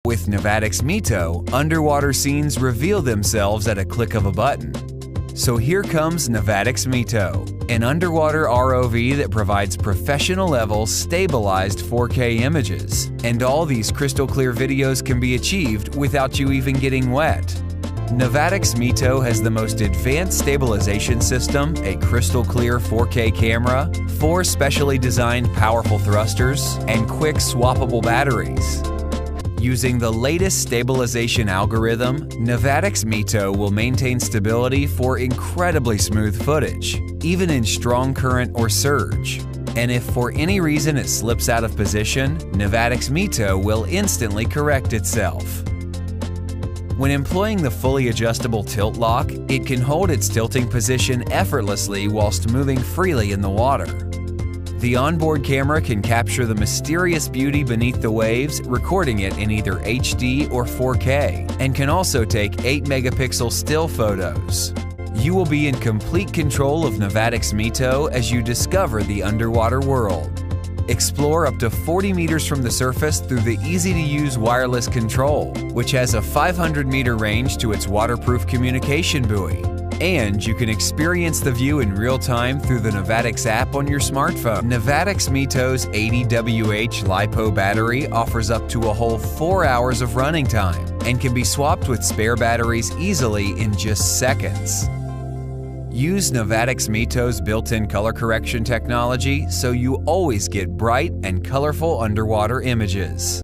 With Navatics Mito, underwater scenes reveal themselves at a click of a button. So here comes Navatics Mito, an underwater ROV that provides professional-level, stabilized 4K images. And all these crystal-clear videos can be achieved without you even getting wet. Navatics Mito has the most advanced stabilization system, a crystal-clear 4K camera, 4 specially designed powerful thrusters, and quick swappable batteries. Using the latest stabilization algorithm, Navatics Mito will maintain stability for incredibly smooth footage, even in strong current or surge. And if for any reason it slips out of position, Navatics Mito will instantly correct itself. When employing the fully adjustable tilt lock, it can hold its tilting position effortlessly whilst moving freely in the water. The onboard camera can capture the mysterious beauty beneath the waves, recording it in either HD or 4K, and can also take 8-megapixel still photos. You will be in complete control of Navatics Mito as you discover the underwater world. Explore up to 40 meters from the surface through the easy-to-use wireless control, which has a 500-meter range to its waterproof communication buoy. And you can experience the view in real time through the Navatics app on your smartphone. Navatics Mito's 80 WH LiPo battery offers up to a whole 4 hours of running time and can be swapped with spare batteries easily in just seconds. Use Navatics Mito's built-in color correction technology so you always get bright and colorful underwater images.